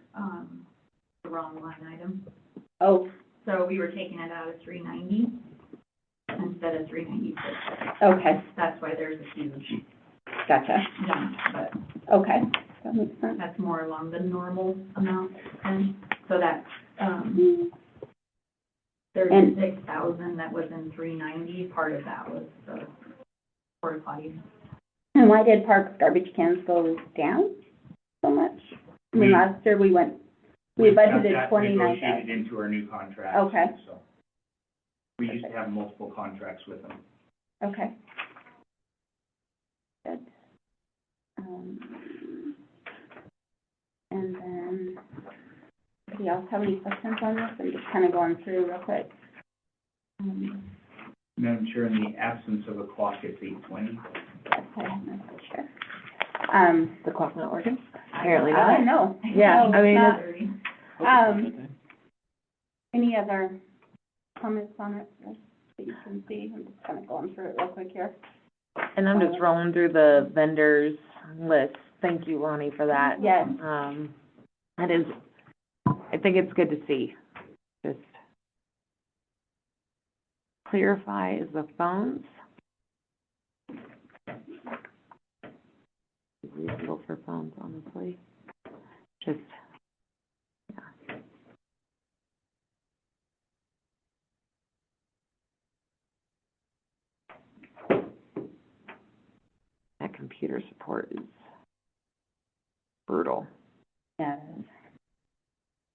the wrong line item. Oh, So we were taking it out of 390 instead of 396. okay, That's why there's a huge gotcha. jump, but Okay, that makes sense. that's more along the normal amount. And so that, 36,000 that was in 390, part of that was the porta potties. And why did Parks garbage cans go down so much? I mean, last year we We've got budgeted that 29,000. negotiated into our new contract. Okay. So we used to have multiple contracts with them. Okay. Good. And then, anybody else have any questions on this? I'm just kind of going through real quick. Madam Chair, in the absence of a clock, it's 8:20. Yes, I have my chair. The clock's not working? Apparently I not. don't know. Yeah, No, I mean, it's it's- not. Any other comments on it that you can see? I'm just kind of going through it real quick here. And I'm just rolling through the vendors list. thank you, Lonnie, for that. Yes. That is, I think it's good to see, just clarifies the phones. Reasonable for phones, honestly, just, yeah. That computer support is brutal. Yeah.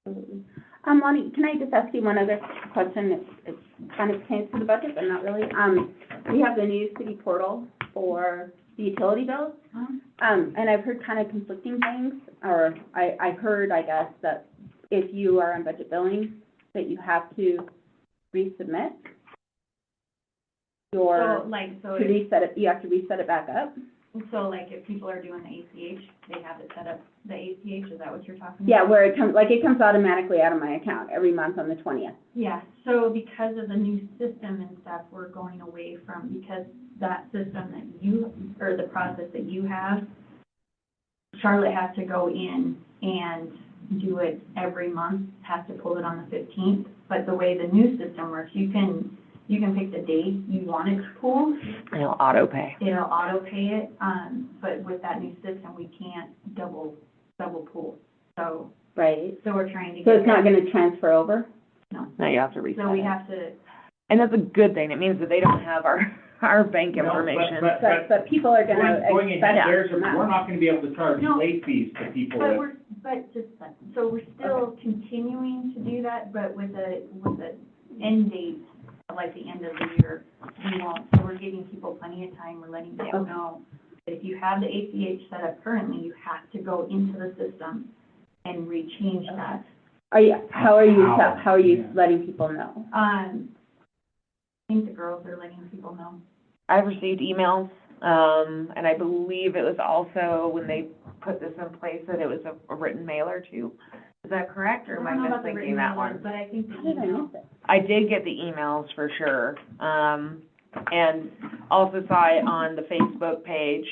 Absolutely. Lonnie, can I just ask you one other question? It kind of pertains to the budget, but not really. We have the new city portal for the utility bills. And I've heard kind of conflicting things, or I've heard, I guess, that if you are on budget billing, that you have to resubmit your, So to reset it, you have to reset it back up. So like if people are doing the ACH, they have to set up the ACH, is that what you're talking about? Yeah, where it comes, like it comes automatically out of my account every month on the 20th. Yeah, so because of the new system and stuff, we're going away from, because that system that you, or the process that you have, Charlotte has to go in and do it every month, has to pull it on the 15th. But the way the new system works, you can pick the date you want it to pull. It'll auto pay. It'll auto pay it, but with that new system, we can't double pull. So Right. we're trying to get. So it's not that- going to transfer over? No. Now you have to reset So we it. have to, And that's a good thing, it means that they don't have our bank No, information. But people are going to Going ahead, expect there's, from that. we're not gonna be able to charge No. late fees to people but that, so we're still continuing to do that, but with a end date, of like the end of the year, we won't. So we're giving people plenty of time, we're letting people Okay. know that if you have the ACH set up currently, you have to go into the system and rechange that. How are you Yeah. letting people know? I think the girls are letting people know. I've received emails, and I believe it was also when they put this in place that it was a written mailer too. Is that correct, or am I don't know about the misthinking written that mailer, one? But I think the How did I email. miss it? I did get the emails for sure, and also saw it on the Facebook page.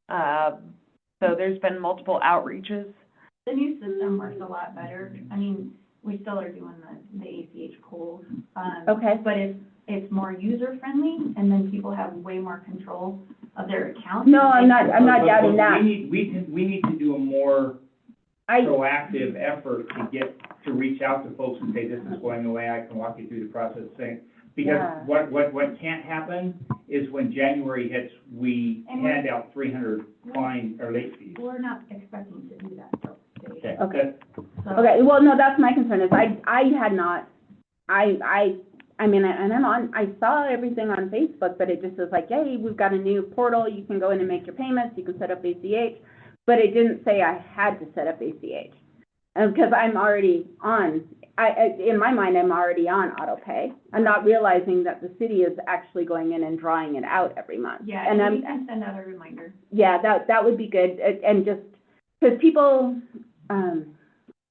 So there's been multiple outreaches. The new system works a lot better. I mean, we still are doing the ACH polls. Okay. But it's more user-friendly, and then people have way more control of their account. No, I'm not But doubting that. we need to do a more I, proactive effort to reach out to folks and say, this is going away, I can walk you through the process thing. Because Yeah. what can't happen is when January hits, we And we're- hand out 300 fine or late fees. We're not expecting to do that, though. Dave. Okay. Okay. So- okay, well, no, that's my concern, is I had not, I mean, and I saw everything on Facebook, but it just was like, hey, we've got a new portal, you can go in and make your payments, you can set up ACH, but it didn't say I had to set up ACH. Because I'm already on, in my mind, I'm already on auto pay. I'm not realizing that the city is actually going in and drawing it out every month. Yeah, And and we I'm, can send out a reminder. yeah, that would be good, and just, because people,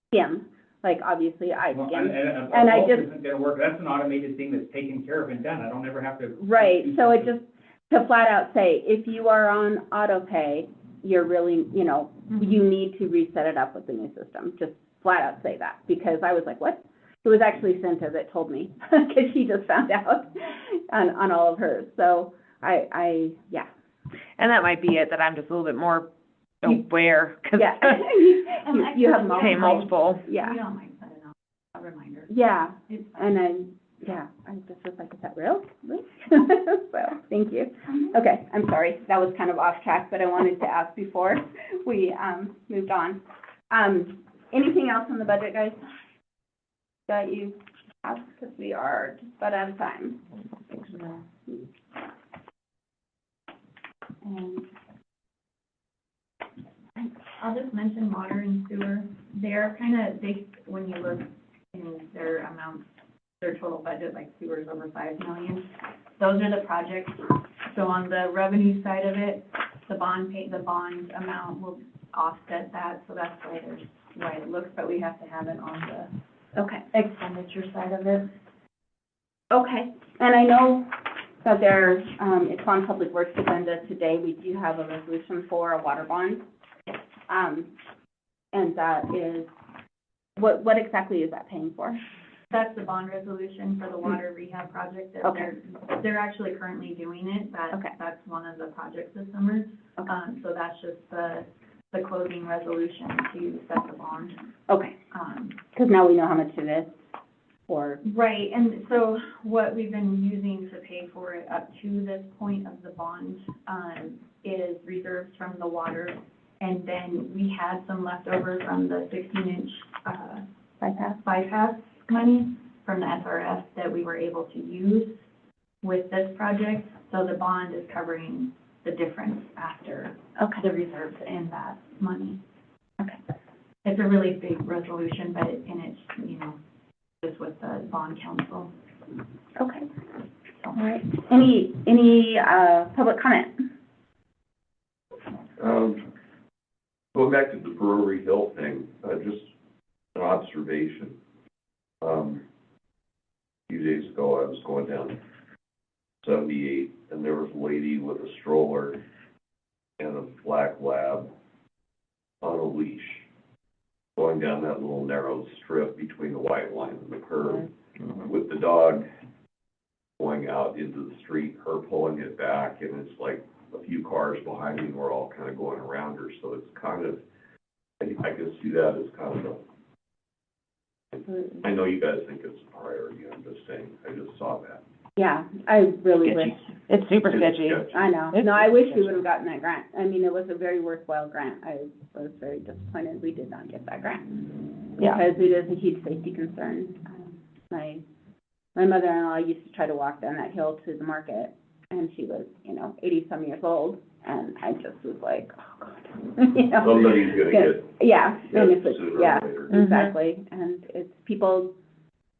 skim, like, obviously, I Well, skim. and And I a just- isn't gonna work, that's an automated thing that's taken care of and done, I don't ever have to. Right, do so it something. just, to flat out say, if you are on auto pay, you're really, you need to reset it up with the new system, just flat out say that, because I was like, what? It was actually Cinta that told me, because she just found out on all of hers, so yeah. And that might be it, that I'm just a little bit more You- aware, because Yeah. You have pay multiple. Yeah, We don't mind sending out a reminder. yeah, It's and then, yeah, I just was like, is that real? Really? So, thank you. fine. Okay, I'm sorry, that was kind of off track, but I wanted to ask before we, moved on. Anything else on the budget, guys, that you have, because we are just about out of time. And, I'll just mention water and sewer. They're when you look in their amounts, their total budget, like sewer's over 5 million. Those are the projects. So on the revenue side of it, the bond amount will offset that, so that's why it looks, but we have to have it on the okay, expenditure side of it. okay, and I know that it's on Public Works agenda today, we do have a resolution for a water bond. And that is, what exactly is that paying for? That's the bond resolution for the water rehab project that Okay. they're actually currently doing it. Okay. That's one of the projects this summer. Okay. So that's just the closing resolution to set the bond. Okay, because now we know how much it is, or, Right, and so what we've been using to pay for it up to this point of the bond, is reserves from the water. And then we had some leftover from the 16-inch, bypass money from the SRF that we were able to use with this project. So the bond is covering the difference after okay, the reserves and that money. okay. It's a really big resolution, but it's, just with the bond council, Okay, so. all right. Any public comment? Going back to the Brewery Hill thing, just an observation. A few days ago, I was going down 78, and there was a lady with a stroller and a black lab on a leash, going down that little narrow strip between the white line and the curb, with the dog going out into the street, her pulling it back, and it's like a few cars behind me, we're all kind of going around her, so it's kind of, I can see that as kind of I know you guys think it's a priority, I'm just saying, I just saw that. Yeah, I really wish, It's super It's sketchy. I know. It's No, I wish we sketchy. would have gotten that grant. I mean, it was a very worthwhile grant. I was very disappointed we did not get that grant. Yeah. Because it is a huge safety concern. My mother-in-law used to try to walk down that hill to the market, and she was, 80-some years old, and I just was like, oh, God. Somebody's gonna get Yeah, and hit if it's, sooner yeah, or later. Mhm. exactly. And it's people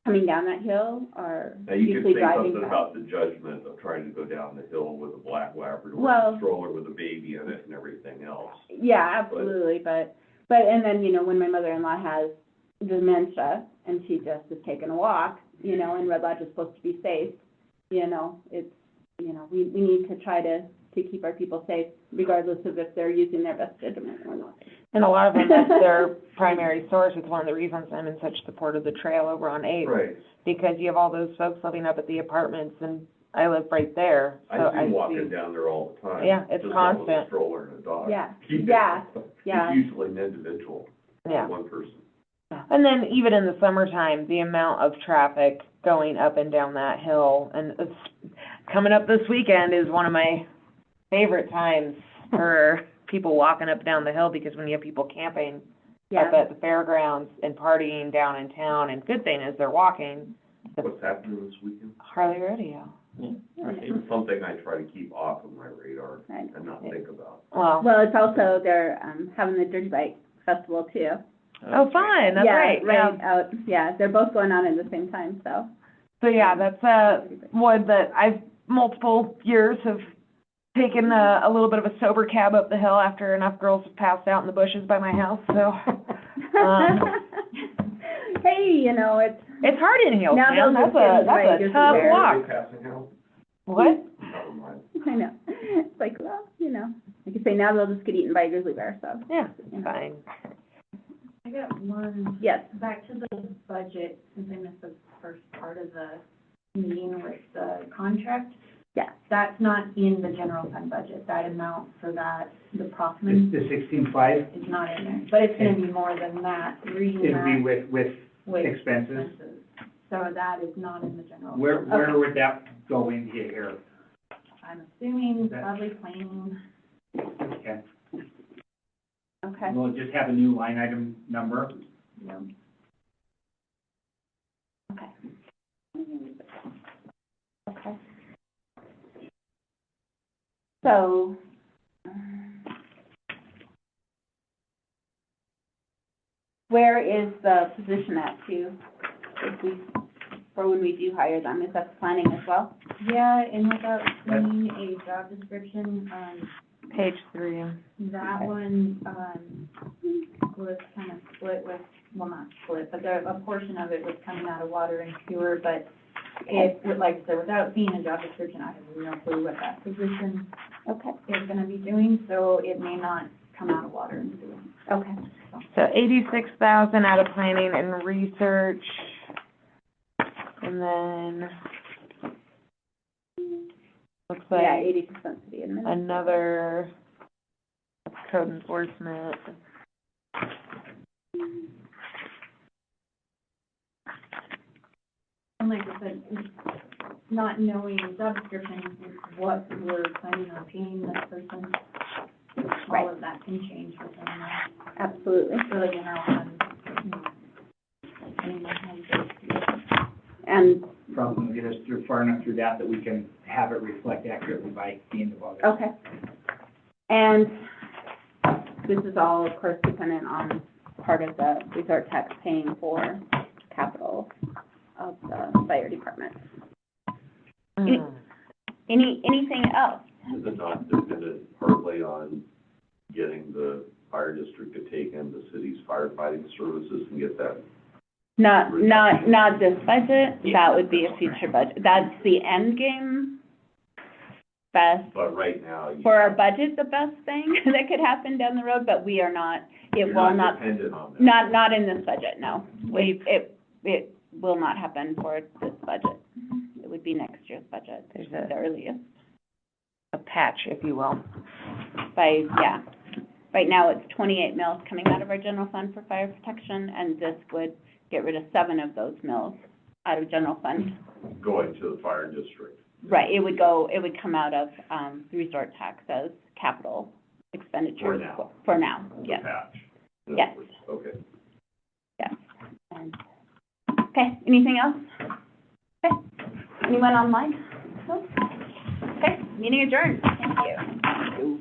coming down that hill are Now, you usually could say driving something fast. about the judgment of trying to go down the hill with a black Labrador, Well- and a stroller with a baby in it and everything else. Yeah, absolutely, but, and then, when my mother-in-law has dementia, and she just is taking a walk, and Red Lodge is supposed to be safe, it's, we need to try to keep our people safe, regardless of if they're using their best judgment or not. And a lot of them, that's their primary source. It's one of the reasons I'm in such support of the trail over on 8th. Right. Because you have all those folks living up at the apartments, and I live right there, so I see I them walking see. down there all the time. Yeah, it's Just not with a constant. stroller and a dog. Yeah, yeah. It's usually an individual, Yeah. one person. And then even in the summertime, the amount of traffic going up and down that hill, and it's, coming up this weekend is one of my favorite times for people walking up and down the hill, because when you have people camping up Yeah, at the fairgrounds and partying down in town, and good thing is they're walking, What's happening this weekend? Harley Rodeo. It's something I try to keep off of my radar right. and not think about. Well, It's also, they're, having the Dirty Bike Festival too. oh, fun, that's right, Yeah, right out, they're both going on at the same time, so. So, yeah, that's, one that I've multiple years have taken a little bit of a sober cab up the hill after enough girls have passed out in the bushes by my house, so. Hey, it's, It's hard in Hills, Now man, they'll that's just get a right, just tough there. walk. Are they passing out? What? Never mind. I know. It's like, well, like you say, now they'll just get eaten by a grizzly bear, so. Yeah, fine. I got one, Yes, back to the budget, since I missed the first part of the meeting with the contract. yeah, That's not in the general fund budget, that amount for that, the Proffman The 16.5, is not in there, but it's gonna be more than that, reading it'd be that with with expenses. expenses. So that is not in the general. Where fund. would that go in here? I'm assuming That- probably planning, Okay, okay. we'll just have a new line item number. Okay. Okay. So, where is the position at too, for when we do hire them? Is that planning as well? Yeah, and without seeing a job description, Page 3. that one, was kind of split with, well, not split, but a portion of it was coming out of water and sewer, but it, like I said, without seeing a job description, I have no clue what that position Okay. is gonna be doing, so it may not come out of water and sewer. Okay. So 86,000 out of planning and research. And then, looks like Yeah, 80% city admin. another code enforcement. And like I said, not knowing job description, what we're planning on paying this person, all of that can change within that. Absolutely. So the general fund, anyone has those. And, Probably get us through, far enough through that we can have it reflect accurately by the end of August. okay. And this is all, of course, dependent on part of the resort tax paying for capital of the fire department. Mm. Anything else? Is it not, they're gonna parlay on getting the fire district to take in the city's firefighting services and get that? Not this budget, that would be a future budget. That's the end game. Best, But right now, for our budget, the best thing that could happen down the road, but we are not, it will not, dependent on that. not in this budget, no. It will not happen for this budget. It would be next year's budget, There's the earliest. a patch, if you will. Yeah. Right now, it's 28 mills coming out of our general fund for fire protection, and this would get rid of 7 of those mills out of general fund. Going to the fire district. Right, it would come out of, the resort tax as capital expenditures. For now. For now, The yes, patch. In Yes. other words. Okay. yes. And, okay, anything else? Okay, anyone online? No? Okay, meeting adjourned, thank you.